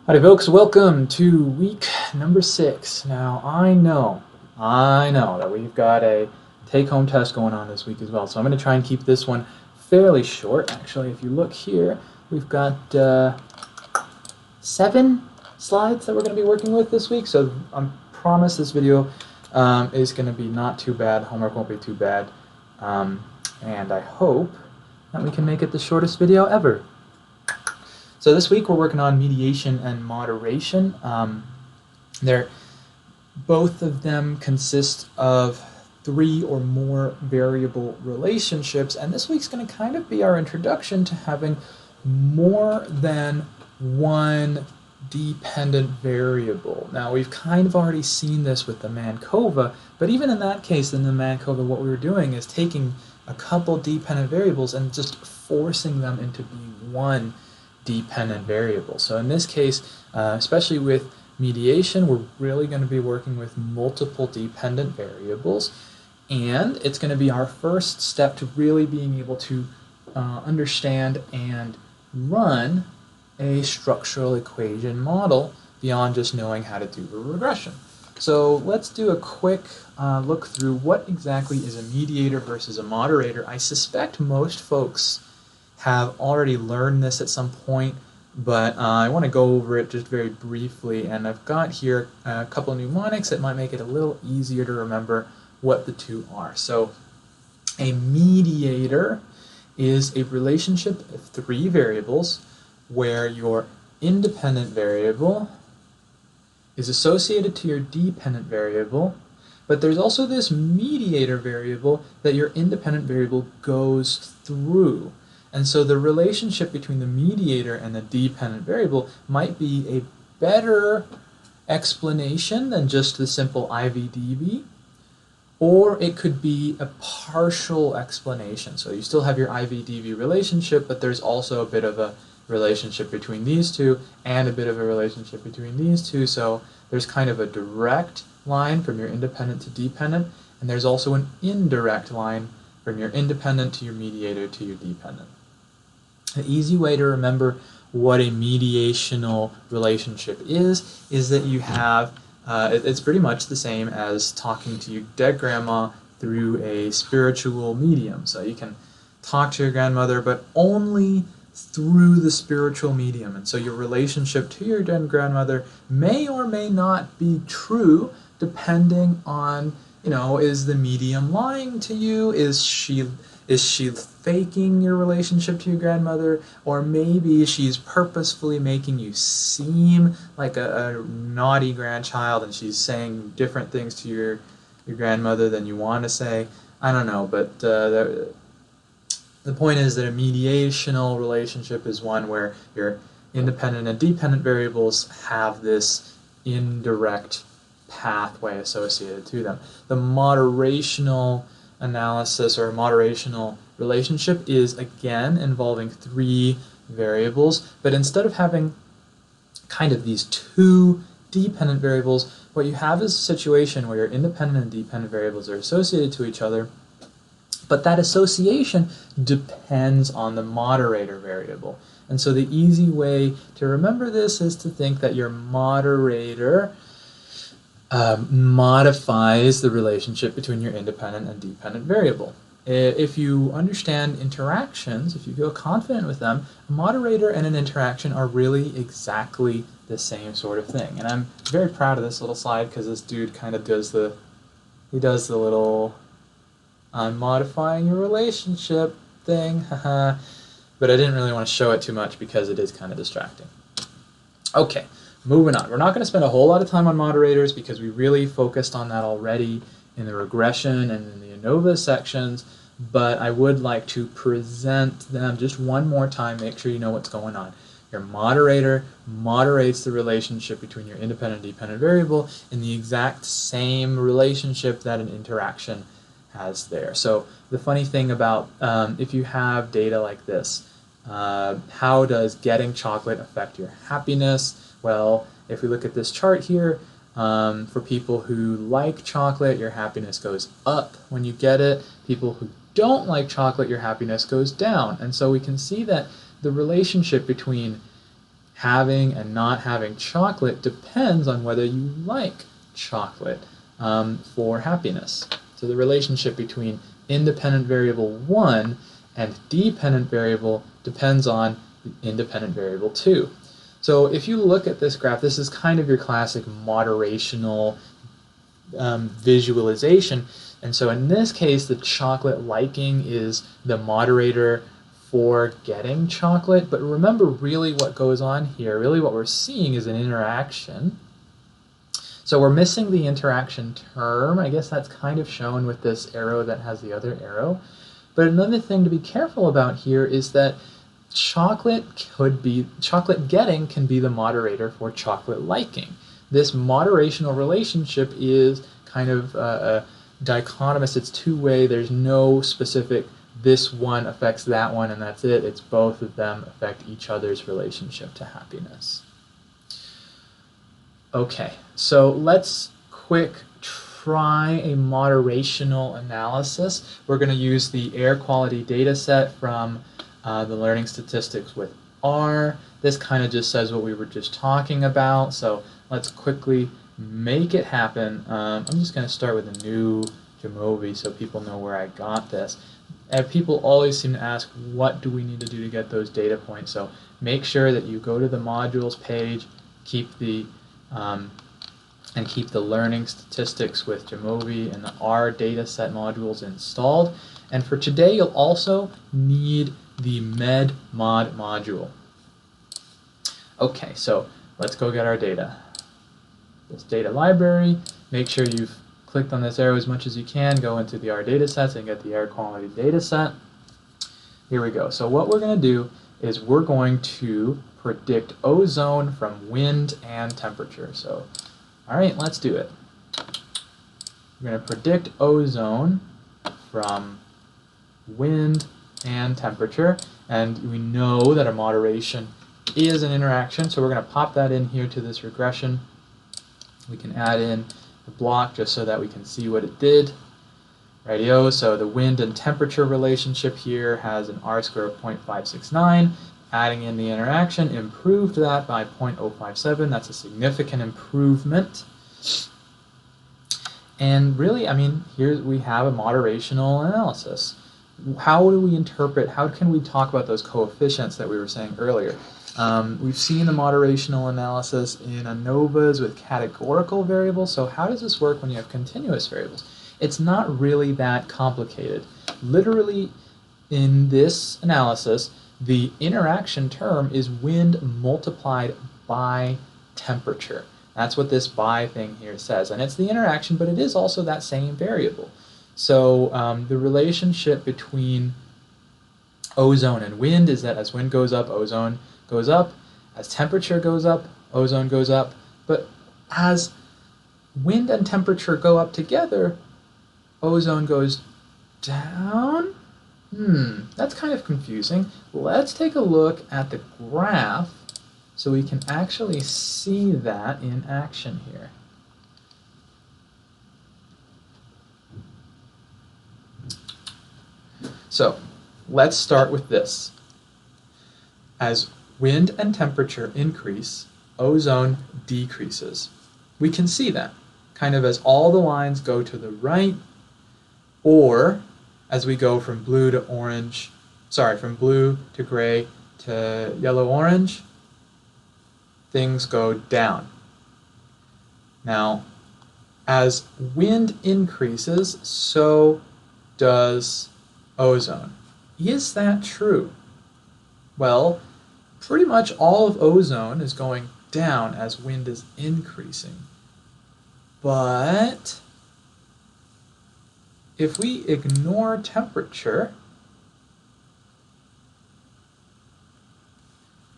Howdy folks, welcome to week number 6. Now I know that we've got a take-home test going on this week as well, so I'm going to try and keep this one fairly short. Actually, if you look here, we've got 7 slides that we're going to be working with this week, so I promise this video is going to be not too bad, homework won't be too bad, and I hope that we can make it the shortest video ever. So this week we're working on mediation and moderation. Both of them consist of 3 or more variable relationships, and this week's going to kind of be our introduction to having more than one dependent variable. Now we've kind of already seen this with the Mancova, but even in that case, in the Mancova, what we were doing is taking a couple dependent variables and just forcing them into being one dependent variable. So in this case, especially with mediation, we're really going to be working with multiple dependent variables, and it's going to be our first step to really being able to understand and run a structural equation model beyond just knowing how to do a regression. So let's do a quick look through what exactly is a mediator versus a moderator. I suspect most folks have already learned this at some point, but I want to go over it just very briefly, and I've got here a couple of mnemonics that might make it a little easier to remember what the two are. So a mediator is a relationship of 3 variables where your independent variable is associated to your dependent variable, but there's also this mediator variable that your independent variable goes through. And so the relationship between the mediator and the dependent variable might be a better explanation than just the simple IV-dv, or it could be a partial explanation. So you still have your IV-dv relationship, but there's also a bit of a relationship between these two and a bit of a relationship between these two. So there's kind of a direct line from your independent to dependent, and there's also an indirect line from your independent to your mediator to your dependent. An easy way to remember what a mediational relationship is that you have, it's pretty much the same as talking to your dead grandma through a spiritual medium. So you can talk to your grandmother, but only through the spiritual medium. And so your relationship to your dead grandmother may or may not be true depending on, is the medium lying to you? Is she faking your relationship to your grandmother? Or maybe she's purposefully making you seem like a naughty grandchild and she's saying different things to your grandmother than you want to say. I don't know, but the point is that a mediational relationship is one where your independent and dependent variables have this indirect pathway associated to them. The moderational analysis or moderational relationship is again involving 3 variables, but instead of having kind of these 2 dependent variables, what you have is a situation where your independent and dependent variables are associated to each other, but that association depends on the moderator variable. And so the easy way to remember this is to think that your moderator modifies the relationship between your independent and dependent variable. If you understand interactions, if you feel confident with them, a moderator and an interaction are really exactly the same sort of thing. And I'm very proud of this little slide because this dude kind of does the little I'm modifying your relationship thing, haha. But I didn't really want to show it too much because it is kind of distracting. Okay, moving on. We're not going to spend a whole lot of time on moderators because we really focused on that already in the regression and in the ANOVA sections, but I would like to present them just one more time, make sure you know what's going on. Your moderator moderates the relationship between your independent and dependent variable in the exact same relationship that an interaction has there. So the funny thing about if you have data like this, how does getting chocolate affect your happiness? Well, if we look at this chart here, for people who like chocolate, your happiness goes up when you get it. People who don't like chocolate, your happiness goes down. And so we can see that the relationship between having and not having chocolate depends on whether you like chocolate for happiness. So the relationship between independent variable 1 and dependent variable depends on independent variable 2. So if you look at this graph, this is kind of your classic moderational visualization. And so in this case, the chocolate liking is the moderator for getting chocolate. But remember, really what goes on here, really what we're seeing is an interaction. So we're missing the interaction term. I guess that's kind of shown with this arrow that has the other arrow. But another thing to be careful about here is that chocolate getting can be the moderator for chocolate liking. This moderational relationship is kind of dichotomous. It's two-way. There's no specific this one affects that one and that's it. It's both of them affect each other's relationship to happiness. Okay, so let's try a moderational analysis. We're going to use the air quality data set from the learning statistics with R. This kind of just says what we were just talking about, so let's quickly make it happen. I'm just going to start with a new Jamovi so people know where I got this. And people always seem to ask, what do we need to do to get those data points? So make sure that you go to the modules page, keep the learning statistics with Jamovi and the R dataset modules installed. And for today, you'll also need the medmod module. Okay, so let's go get our data. This data library, make sure you've clicked on this arrow as much as you can, go into the R datasets and get the air quality dataset. Here we go. So what we're going to do is we're going to predict ozone from wind and temperature. So, all right, let's do it. We're going to predict ozone from wind and temperature, and we know that a moderation is an interaction, so we're going to pop that in here to this regression. We can add in the block just so that we can see what it did. Rightio, so the wind and temperature relationship here has an R-square of 0.569. Adding in the interaction improved that by 0.057. That's a significant improvement. And really, I mean, here we have a moderational analysis. How do we interpret, how can we talk about those coefficients that we were saying earlier? We've seen the moderational analysis in ANOVAs with categorical variables, so how does this work when you have continuous variables? It's not really that complicated. Literally, in this analysis, the interaction term is wind multiplied by temperature. That's what this by thing here says, and it's the interaction, but it is also that same variable. So the relationship between ozone and wind is that as wind goes up, ozone goes up. As temperature goes up, ozone goes up. But as wind and temperature go up together, ozone goes down? That's kind of confusing. Let's take a look at the graph so we can actually see that in action here. So let's start with this. As wind and temperature increase, ozone decreases. We can see that kind of as all the lines go to the right, or as we go from blue to orange, from blue to gray to yellow-orange, things go down. Now, as wind increases, so does ozone. Is that true? Well, pretty much all of ozone is going down as wind is increasing. But if we ignore temperature,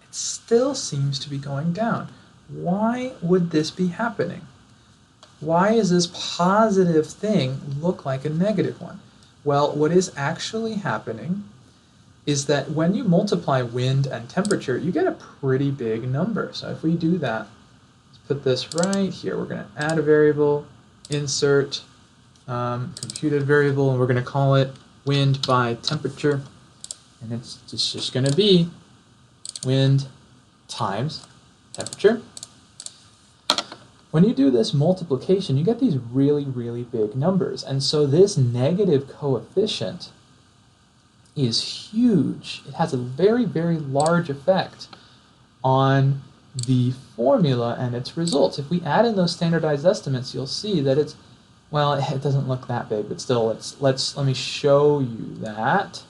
it still seems to be going down. Why would this be happening? Why does this positive thing look like a negative one? Well, what is actually happening is that when you multiply wind and temperature, you get a pretty big number. So if we do that, let's put this right here. We're going to add a variable, insert computed variable, and we're going to call it wind by temperature. And it's just going to be wind times temperature. When you do this multiplication, you get these really, really big numbers. And so this negative coefficient is huge. It has a very, very large effect on the formula and its results. If we add in those standardized estimates, you'll see that it's, well, it doesn't look that big, but still, let me show you that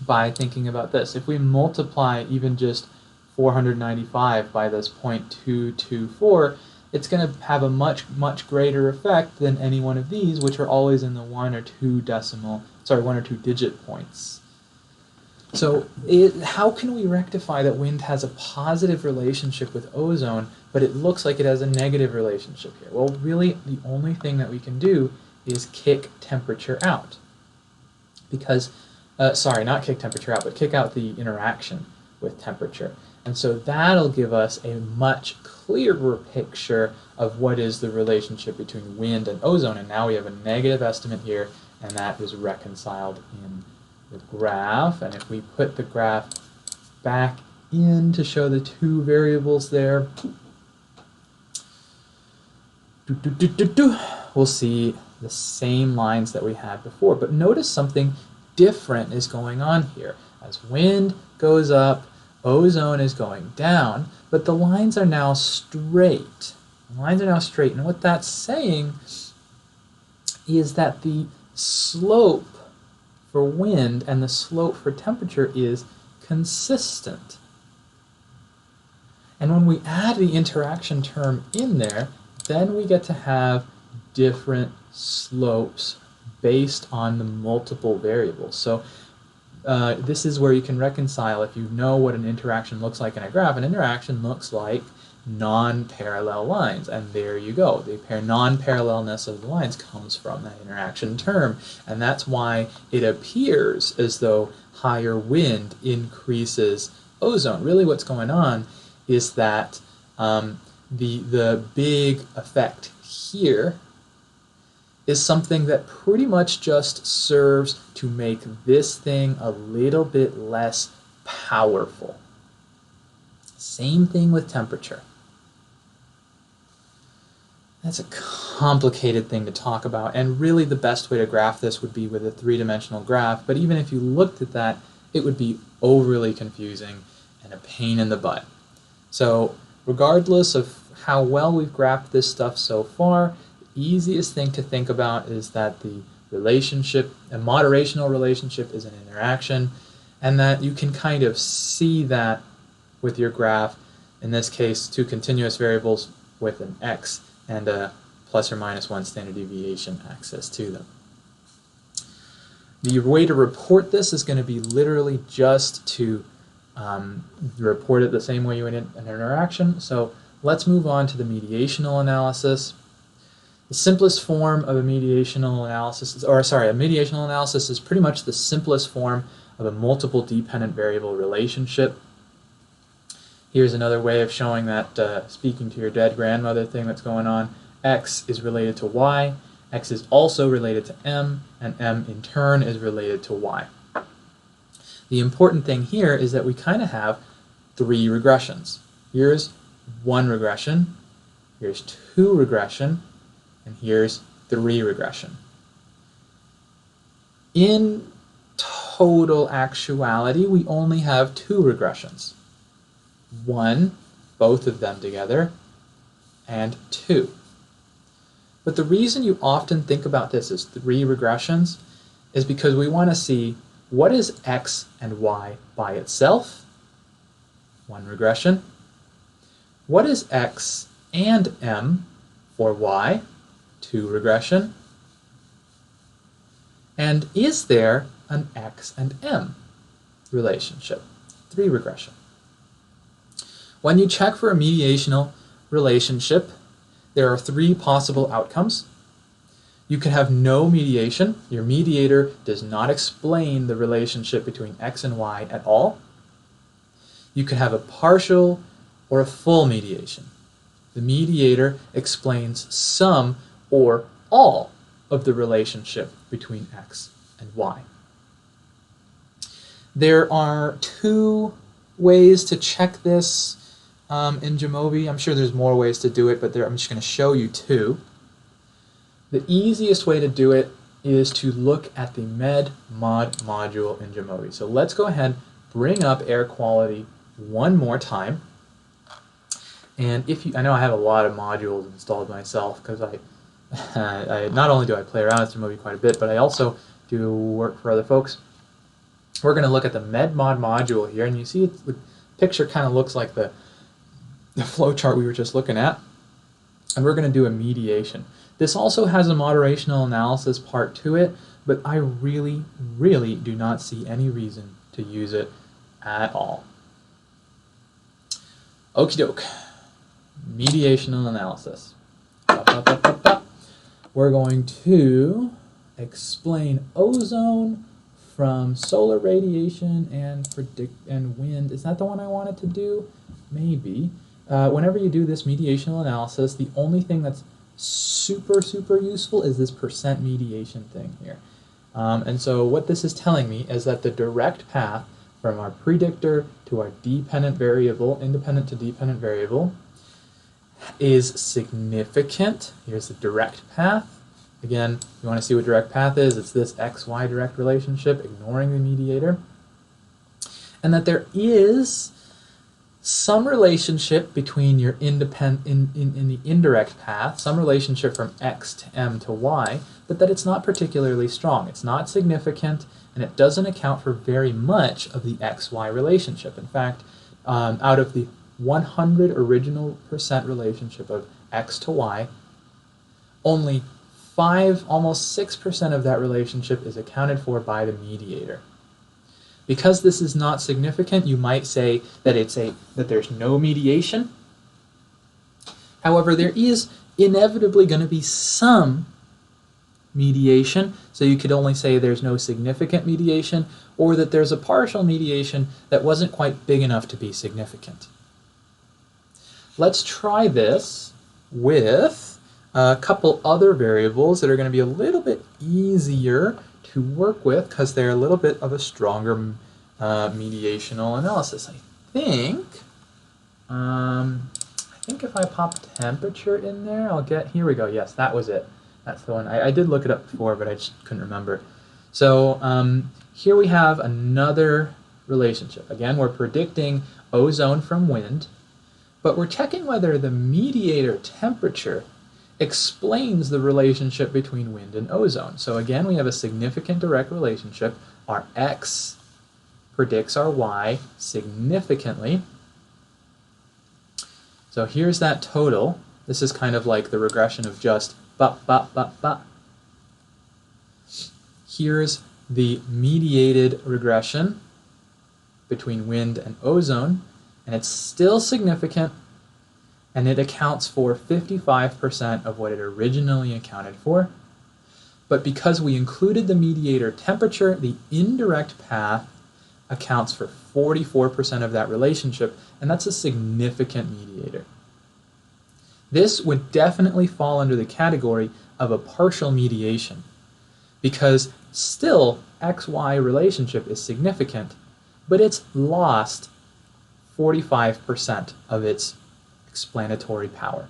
by thinking about this. If we multiply even just 495 by this 0.224, it's going to have a much, much greater effect than any one of these, which are always in the 1 or 2 digit points. So how can we rectify that wind has a positive relationship with ozone, but it looks like it has a negative relationship here? Well, really, the only thing that we can do is kick temperature out. Because, sorry, not kick temperature out, but kick out the interaction with temperature. And so that'll give us a much clearer picture of what is the relationship between wind and ozone. And now we have a negative estimate here, and that is reconciled in the graph. And if we put the graph back in to show the two variables there, we'll see the same lines that we had before. But notice something different is going on here. As wind goes up, ozone is going down, but the lines are now straight. The lines are now straight, and what that's saying is that the slope for wind and the slope for temperature is consistent. And when we add the interaction term in there, then we get to have different slopes based on the multiple variables. So this is where you can reconcile, if you know what an interaction looks like in a graph. An interaction looks like non-parallel lines, and there you go. The non-parallelness of the lines comes from that interaction term, and that's why it appears as though higher wind increases ozone. Really what's going on is that the big effect here is something that pretty much just serves to make this thing a little bit less powerful. Same thing with temperature. That's a complicated thing to talk about, and really the best way to graph this would be with a three-dimensional graph, but even if you looked at that, it would be overly confusing and a pain in the butt. So regardless of how well we've graphed this stuff so far, easiest thing to think about is that the relationship, a moderational relationship, is an interaction, and that you can kind of see that with your graph, in this case, two continuous variables with an x and a plus or minus 1 standard deviation axis to them. The way to report this is going to be literally just to report it the same way you would in an interaction. So let's move on to the mediational analysis. The simplest form of a mediational analysis is pretty much the simplest form of a multiple dependent variable relationship. Here's another way of showing that speaking to your dead grandmother thing that's going on. X is related to Y, X is also related to M, and M in turn is related to Y. The important thing here is that we kind of have three regressions. Here's one regression, here's two regression, and here's 3 regression. In total actuality, we only have 2 regressions. 1, both of them together, and 2. But the reason you often think about this as 3 regressions is because we want to see what is x and y by itself, 1 regression. What is x and m for y, 2 regression, and is there an x and m relationship, 3 regression. When you check for a mediational relationship, there are 3 possible outcomes. You can have no mediation. Your mediator does not explain the relationship between x and y at all. You can have a partial or a full mediation. The mediator explains some or all of the relationship between x and y. There are 2 ways to check this in Jamovi. I'm sure there's more ways to do it, but I'm just going to show you two. The easiest way to do it is to look at the medmod module in Jamovi. So let's go ahead, bring up air quality one more time. And I know I have a lot of modules installed myself because I not only do I play around with Jamovi quite a bit, but I also do work for other folks. We're going to look at the medmod module here, and you see the picture kind of looks like the flowchart we were just looking at. And we're going to do a mediation. This also has a moderational analysis part to it, but I really, really do not see any reason to use it at all. Okie doke. Mediational analysis. We're going to explain ozone from solar radiation and wind. Is that the one I wanted to do? Maybe. Whenever you do this mediational analysis, the only thing that's super useful is this percent mediation thing here. And so what this is telling me is that the direct path from our predictor to our dependent variable, independent to dependent variable, is significant. Here's the direct path. Again, you want to see what direct path is. It's this XY direct relationship, ignoring the mediator. And that there is some relationship between your in the indirect path, some relationship from X to M to Y, but that it's not particularly strong. It's not significant, and it doesn't account for very much of the XY relationship. In fact, out of the 100 original percent relationship of X to Y, only 5, almost 6% of that relationship is accounted for by the mediator. Because this is not significant, you might say that that there's no mediation. However, there is inevitably going to be some mediation, so you could only say there's no significant mediation, or that there's a partial mediation that wasn't quite big enough to be significant. Let's try this with a couple other variables that are going to be a little bit easier to work with because they're a little bit of a stronger mediational analysis. I think if I pop temperature in there, I'll get, here we go, yes, that was it. That's the one. I did look it up before, but I just couldn't remember. So here we have another relationship. Again, we're predicting ozone from wind, but we're checking whether the mediator temperature explains the relationship between wind and ozone. So again, we have a significant direct relationship. Our X predicts our Y significantly. So here's that total. This is kind of like the regression of just Here's the mediated regression between wind and ozone, and it's still significant, and it accounts for 55% of what it originally accounted for. But because we included the mediator temperature, the indirect path accounts for 44% of that relationship, and that's a significant mediator. This would definitely fall under the category of a partial mediation, because still XY relationship is significant, but it's lost 45% of its explanatory power.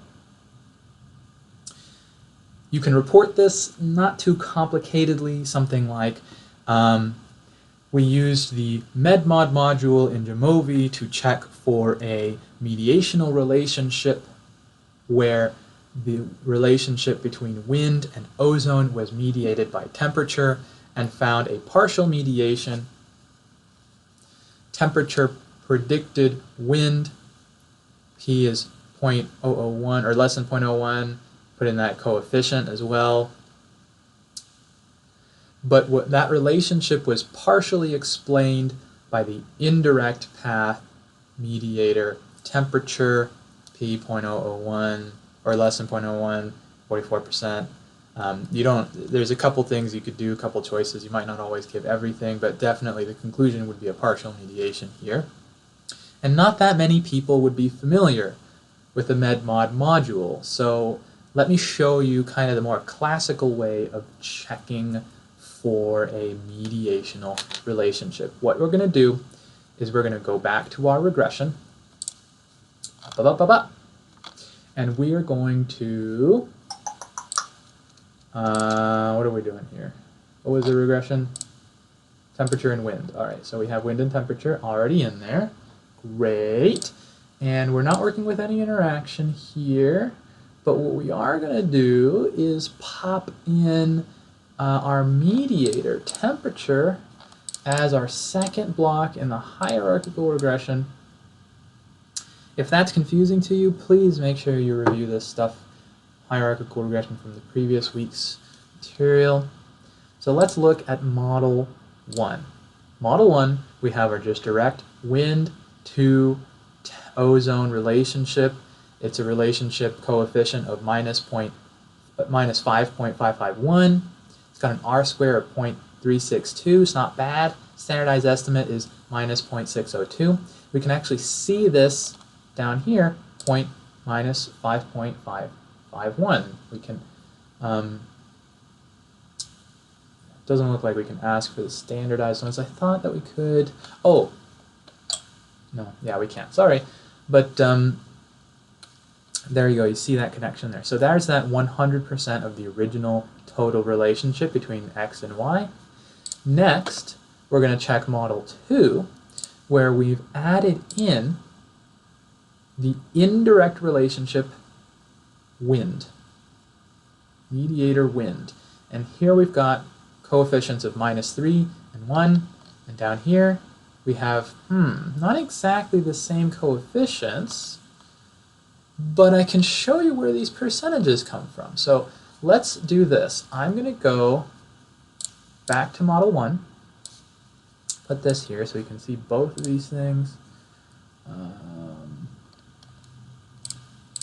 You can report this not too complicatedly, something like we used the medmod module in Jamovi to check for a mediational relationship where the relationship between wind and ozone was mediated by temperature, and found a partial mediation. Temperature predicted wind. P is 0.001 or less than 0.01. Put in that coefficient as well. But that relationship was partially explained by the indirect path mediator temperature, P 0.001 or less than 0.01, 44%. There's a couple things you could do, a couple choices. You might not always give everything, but definitely the conclusion would be a partial mediation here. And not that many people would be familiar with the medmod module. So let me show you kind of the more classical way of checking for a mediational relationship. What we're going to do is we're going to go back to our regression. And we are going to, what are we doing here? What was the regression? Temperature and wind. All right, so we have wind and temperature already in there. Great. And we're not working with any interaction here, but what we are going to do is pop in our mediator, temperature, as our second block in the hierarchical regression. If that's confusing to you, please make sure you review this stuff, hierarchical regression from the previous week's material. So let's look at Model 1. Model 1, we have our just direct wind to ozone relationship. It's a relationship coefficient of minus 5.551. It's got an R square of 0.362. It's not bad. Standardized estimate is minus 0.602. We can actually see this down here, minus 5.551. We can, doesn't look like we can ask for the standardized ones. I thought that we could, oh, no, yeah, we can't, sorry. But there you go, you see that connection there. So there's that 100% of the original total relationship between X and Y. Next, we're going to check Model 2, where we've added in the indirect relationship wind, mediator wind. And here we've got coefficients of -3 and 1, and down here we have, not exactly the same coefficients, but I can show you where these percentages come from. So let's do this. I'm going to go back to Model 1, put this here so we can see both of these things.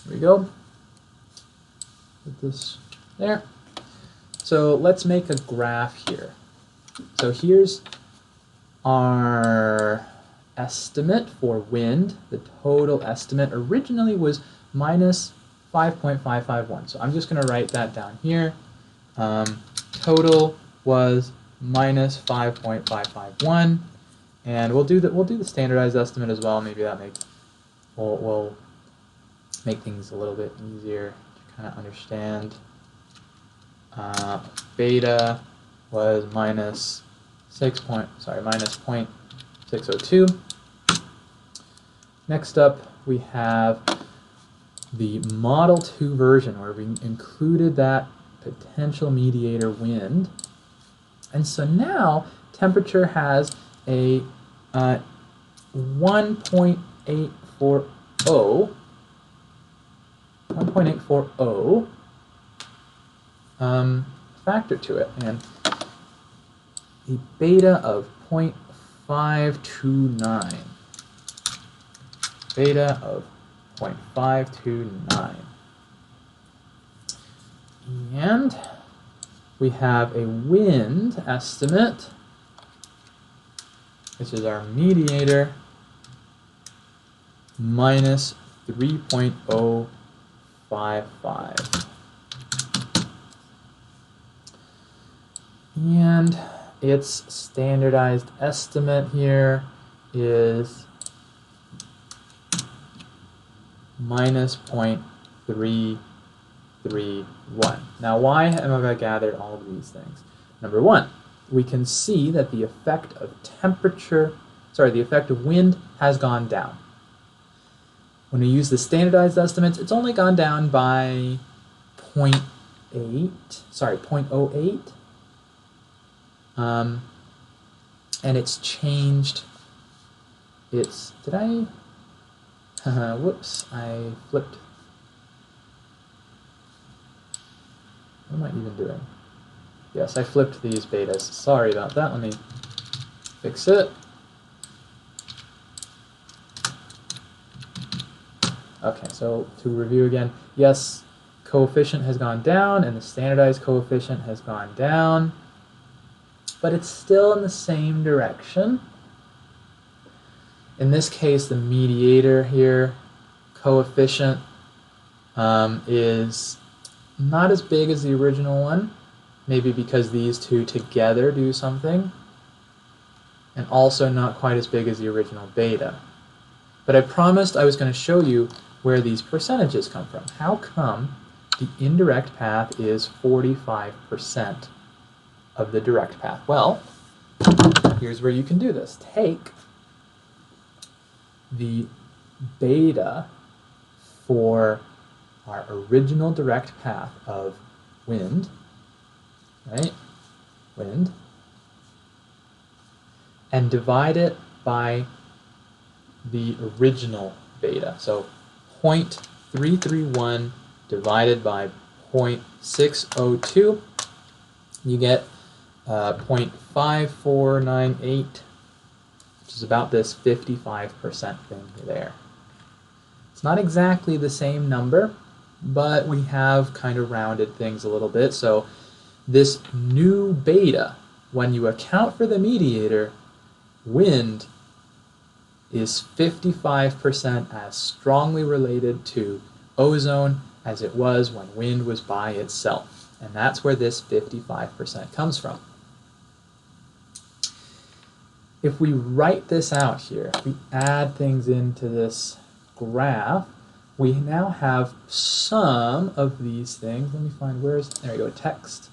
Here we go. Put this there. So let's make a graph here. So here's our estimate for wind. The total estimate originally was minus 5.551. So I'm just going to write that down here. Total was minus 5.551, and we'll do the standardized estimate as well. Maybe that will make things a little bit easier to kind of understand. Beta was minus 0.602. Next up, we have the Model 2 version where we included that potential mediator wind. And so now temperature has a 1.840 factor to it, and a beta of 0.529. Beta of 0.529. And we have a wind estimate, which is our mediator, minus 3.055. And its standardized estimate here is minus 0.331. Now, why have I gathered all of these things? Number one, we can see that the effect of the effect of wind has gone down. When we use the standardized estimates, it's only gone down by 0.08. And it's changed. Whoops, I flipped. What am I even doing? Yes, I flipped these betas. Sorry about that. Let me fix it. Okay, so to review again, yes, coefficient has gone down and the standardized coefficient has gone down, but it's still in the same direction. In this case, the mediator here, coefficient, is not as big as the original one, maybe because these two together do something. and also not quite as big as the original beta. But I promised I was going to show you where these percentages come from. How come the indirect path is 45% of the direct path? Well, here's where you can do this. Take the beta for our original direct path of wind, right? Wind, and divide it by the original beta. So 0.331 divided by 0.602, you get 0.5498, which is about this 55% thing there. It's not exactly the same number, but we have kind of rounded things a little bit. So this new beta, when you account for the mediator, wind is 55% as strongly related to ozone as it was when wind was by itself. And that's where this 55% comes from. If we write this out here, we add things into this graph, we now have some of these things. Let me find, there we go, text.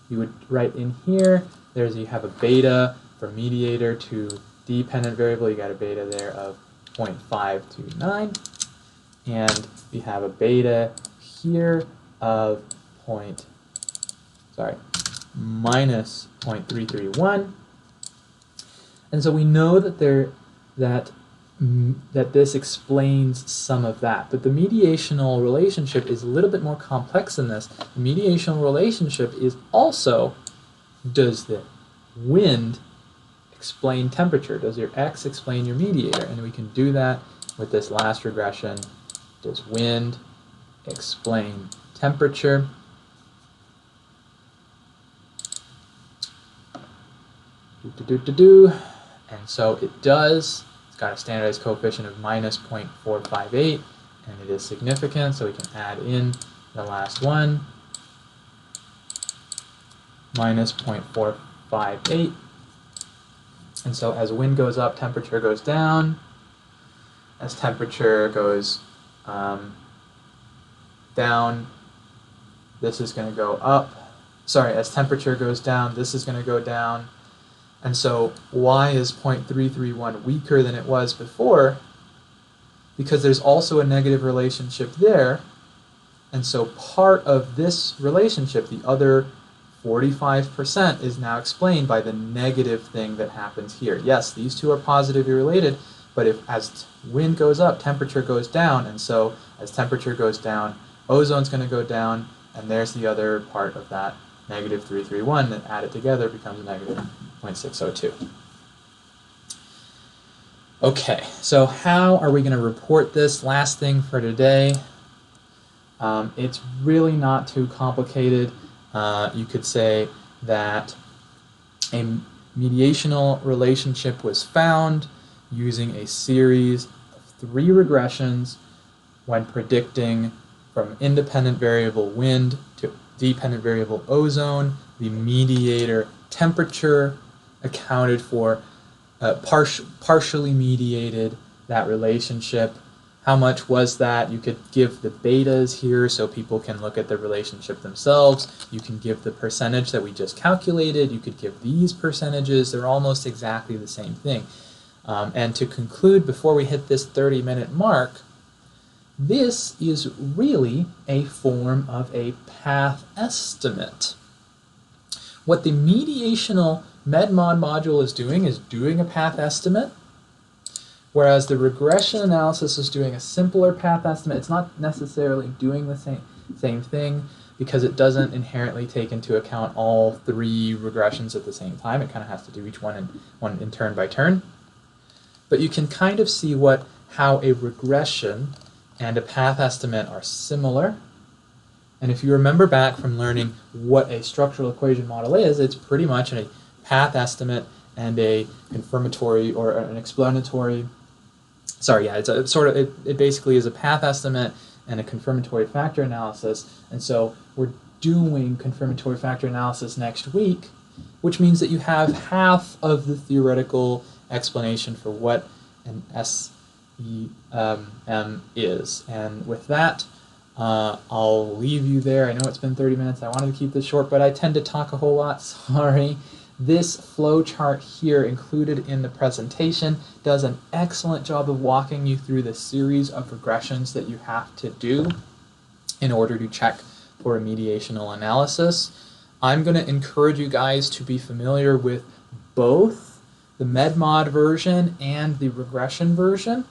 You would write in here, you have a beta for mediator to dependent variable, you got a beta there of 0.529, and we have a beta here of minus 0.331, and so we know that that this explains some of that. But the mediational relationship is a little bit more complex than this. The mediational relationship is also, does the wind explain temperature? Does your x explain your mediator? And we can do that with this last regression. Does wind explain temperature? And so it does. It's got a standardized coefficient of minus 0.458, and it is significant, so we can add in the last one, minus 0.458. And so as wind goes up, temperature goes down. As temperature goes down, this is going to go up. Sorry, as temperature goes down, this is going to go down. And so why is 0.331 weaker than it was before? Because there's also a negative relationship there. And so part of this relationship, the other 45%, is now explained by the negative thing that happens here. Yes, these two are positively related, but as wind goes up, temperature goes down, and so as temperature goes down, ozone's going to go down, and there's the other part of that negative 331 that added together becomes a negative 0.602. Okay, so how are we going to report this? Last thing for today. It's really not too complicated. You could say that a mediational relationship was found using a series of 3 regressions when predicting from independent variable wind to dependent variable ozone. The mediator temperature accounted for, partially mediated that relationship. How much was that? You could give the betas here so people can look at the relationship themselves. You can give the percentage that we just calculated. You could give these percentages. They're almost exactly the same thing. And to conclude, before we hit this 30-minute mark, this is really a form of a path estimate. What the mediational medmod module is doing a path estimate, whereas the regression analysis is doing a simpler path estimate. It's not necessarily doing the same thing because it doesn't inherently take into account all 3 regressions at the same time. It kind of has to do each one in turn by turn. But you can kind of see how a regression and a path estimate are similar. And if you remember back from learning what a structural equation model is, it's pretty much a path estimate and a confirmatory or an explanatory. Sorry, yeah, it's a sort of it basically is a path estimate and a confirmatory factor analysis. And so we're doing confirmatory factor analysis next week, which means that you have half of the theoretical explanation for what an SEM is. And with that, I'll leave you there. I know it's been 30 minutes. I wanted to keep this short, but I tend to talk a whole lot. Sorry. This flow chart here included in the presentation does an excellent job of walking you through the series of regressions that you have to do in order to check for remediational analysis. I'm going to encourage you guys to be familiar with both the medmod version and the regression version,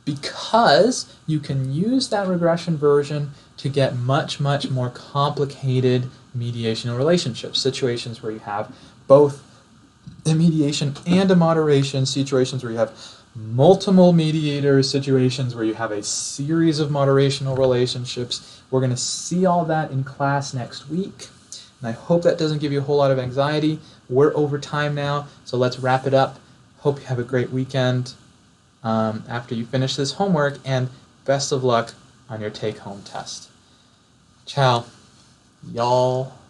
because you can use that regression version to get much, much more complicated mediational relationships, situations where you have both a mediation and a moderation, situations where you have multiple mediators, situations where you have a series of moderational relationships. We're going to see all that in class next week, and I hope that doesn't give you a whole lot of anxiety. We're over time now, so let's wrap it up. Hope you have a great weekend after you finish this homework, and best of luck on your take-home test. Ciao, y'all.